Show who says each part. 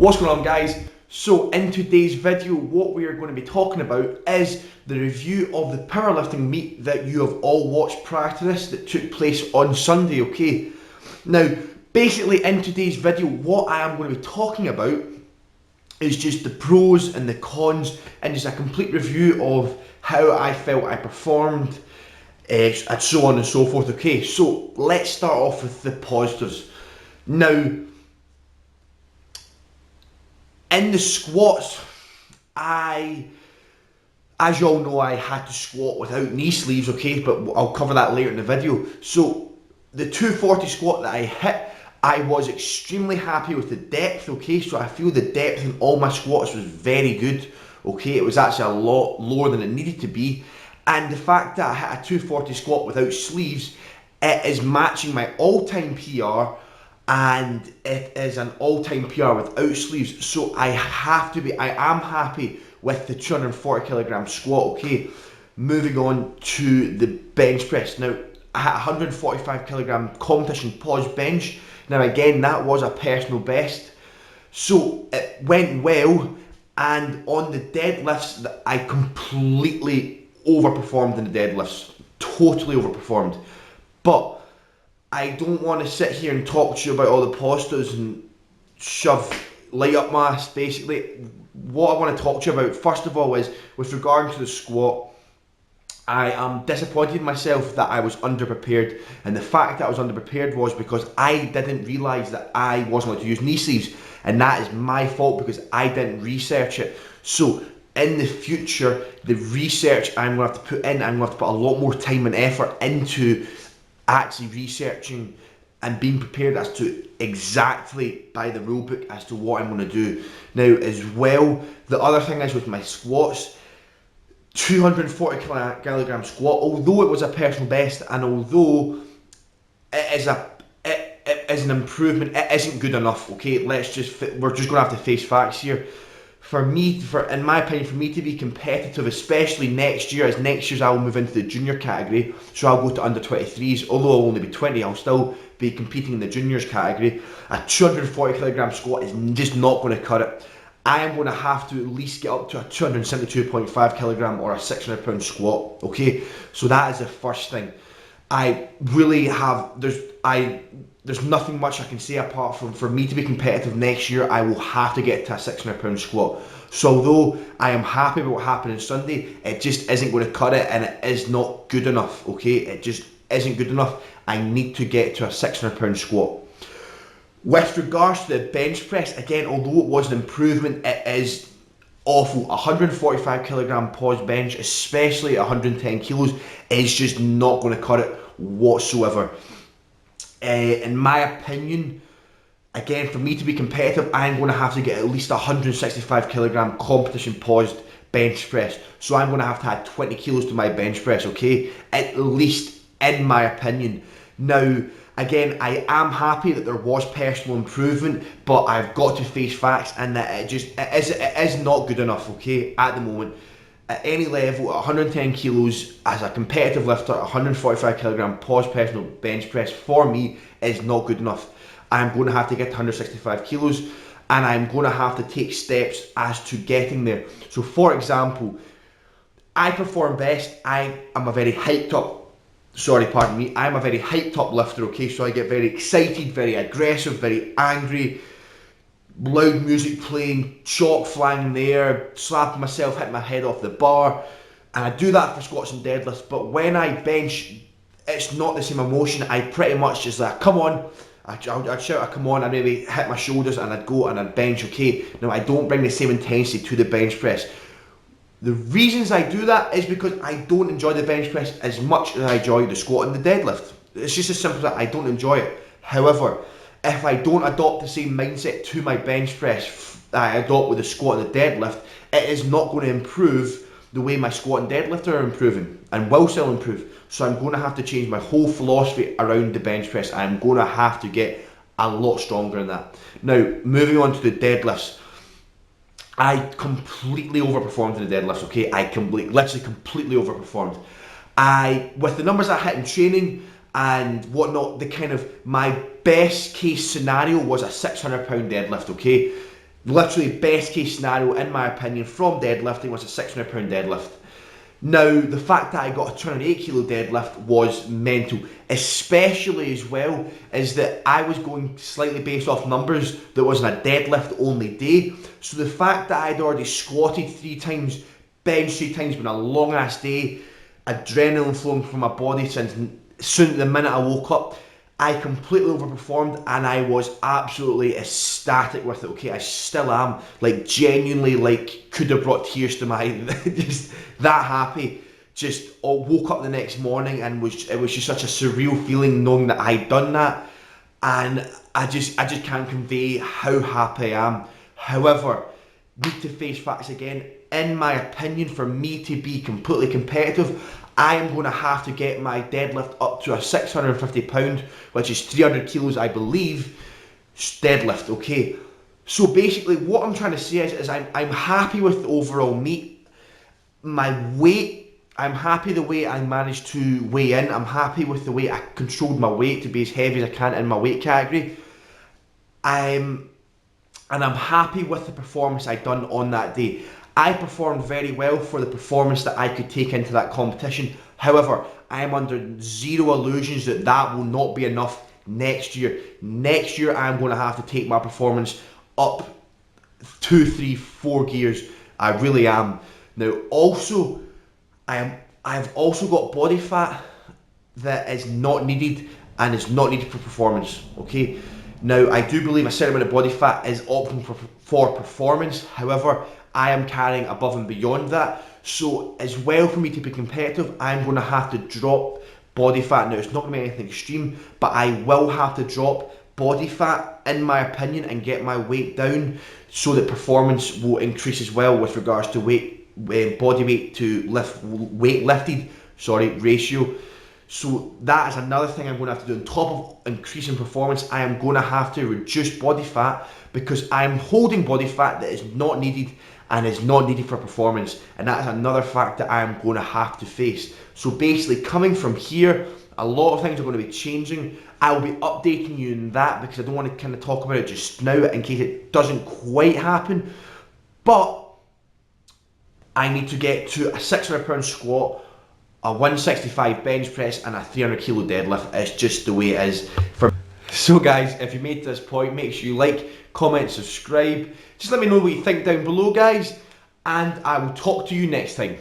Speaker 1: What's going on, guys? So in today's video, what we are going to be talking about is the review of the powerlifting meet that you have all watched prior to this that took place on Sunday, okay? Now, basically in today's video, what I am going to be talking about is just the pros and the cons and just a complete review of how I felt I performed and so on and so forth, okay? So let's start off with the positives. Now, in the squats, as you all know, I had to squat without knee sleeves, okay, but I'll cover that later in the video. So the 240 squat that I hit, I was extremely happy with the depth, okay, so I feel the depth in all my squats was very good, okay, it was actually a lot lower than it needed to be, and the fact that I hit a 240 squat without sleeves, it is matching my all-time PR, and it is an all-time PR without sleeves, so I am happy with the 240 kilogram squat, okay. Moving on to the bench press. Now, I had 145 kilogram competition pause bench. Now again, that was a personal best, so it went well, and on the deadlifts, I completely overperformed in the deadlifts, totally overperformed, but I don't want to sit here and talk to you about all the positives and shove light up my ass. Basically, what I want to talk to you about, first of all, is with regard to the squat, I am disappointed in myself that I was underprepared, and the fact that I was underprepared was because I didn't realise that I wasn't allowed to use knee sleeves, and that is my fault because I didn't research it. So in the future, the research I'm going to have to put in, I'm going to have to put a lot more time and effort into actually researching and being prepared as to exactly by the rule book as to what I'm going to do. Now as well, the other thing is with my squats, 240 kilogram squat, although it was a personal best and although it is an improvement, it isn't good enough, okay? We're just going to have to face facts here. In my opinion, for me to be competitive, especially next year, as next year I will move into the junior category, so I'll go to under 23s, although I'll only be 20, I'll still be competing in the juniors category. A 240 kilogram squat is just not going to cut it. I am going to have to at least get up to a 272.5 kilogram or a 600 pound squat, okay? So that is the first thing. I really have, there's nothing much I can say apart from, for me to be competitive next year, I will have to get to a 600 pound squat. So although I am happy with what happened on Sunday, it just isn't going to cut it, and it is not good enough, okay? It just isn't good enough. I need to get to a 600 pound squat. With regards to the bench press, again, although it was an improvement, it is awful. 145 kilogram pause bench, especially at 110 kilos, is just not going to cut it whatsoever. In my opinion, again, for me to be competitive, I'm going to have to get at least 165 kilogram competition paused bench press. So I'm going to have to add 20 kilos to my bench press, okay? At least, in my opinion. Now, again, I am happy that there was personal improvement, but I've got to face facts, and that it is not good enough, okay, at the moment. At any level, at 110 kilos, as a competitive lifter, 145 kilogram pause personal bench press for me is not good enough. I'm going to have to get to 165 kilos, and I'm going to have to take steps as to getting there. So for example, I perform best, I'm a very hyped up lifter, okay, so I get very excited, very aggressive, very angry, loud music playing, chalk flying in the air, slapping myself, hitting my head off the bar, and I do that for squats and deadlifts. But when I bench, it's not the same emotion. I pretty much just like, come on, I'd shout a come on, I'd maybe hit my shoulders and I'd go and I'd bench, okay. Now I don't bring the same intensity to the bench press. The reasons I do that is because I don't enjoy the bench press as much as I enjoy the squat and the deadlift. It's just as simple as that. I don't enjoy it. However, if I don't adopt the same mindset to my bench press that I adopt with the squat and the deadlift, it is not going to improve the way my squat and deadlift are improving, and will still improve. So I'm going to have to change my whole philosophy around the bench press. I'm going to have to get a lot stronger in that. Now, moving on to the deadlifts. I completely overperformed in the deadlifts, okay? Literally completely overperformed. With the numbers I hit in training and whatnot, my best case scenario was a 600 pound deadlift, okay? Literally best case scenario in my opinion from deadlifting was a £600 deadlift. Now, the fact that I got a 208 kilo deadlift was mental, especially as well is that I was going slightly based off numbers that wasn't a deadlift only day. So the fact that I'd already squatted 3 times, benched 3 times, been a long ass day, adrenaline flowing from my body since soon the minute I woke up, I completely overperformed and I was absolutely ecstatic with it, okay? I still am, like genuinely like could have brought tears to my eyes, just that happy. Just woke up the next morning and it was just such a surreal feeling knowing that I'd done that, and I just can't convey how happy I am. However, need to face facts again. In my opinion, for me to be completely competitive, I am going to have to get my deadlift up to a £650, which is 300 kilos, I believe, deadlift, okay? So basically, what I'm trying to say is I'm happy with the overall meet. My weight, I'm happy the way I managed to weigh in. I'm happy with the way I controlled my weight to be as heavy as I can in my weight category. And I'm happy with the performance I done on that day. I performed very well for the performance that I could take into that competition. However, I am under zero illusions that that will not be enough next year. Next year, I'm going to have to take my performance up 2, 3, 4 gears. I really am. Now, also, I've also got body fat that is not needed and is not needed for performance. Okay. Now, I do believe a certain amount of body fat is optimal for performance. However, I am carrying above and beyond that. So as well, for me to be competitive, I'm going to have to drop body fat. Now, it's not going to be anything extreme, but I will have to drop body fat, in my opinion, and get my weight down so that performance will increase as well with regards to body weight to weight lifted, ratio. So that is another thing I'm going to have to do. On top of increasing performance, I am going to have to reduce body fat because I'm holding body fat that is not needed and is not needed for performance. And that is another fact that I am going to have to face. So basically, coming from here, a lot of things are going to be changing. I will be updating you on that because I don't want to kind of talk about it just now in case it doesn't quite happen. But I need to get to a £600 squat, a 165 bench press and a 300 kilo deadlift. It's just the way it is for me. So guys, if you made this point, make sure you like, comment, subscribe. Just let me know what you think down below, guys, and I will talk to you next time.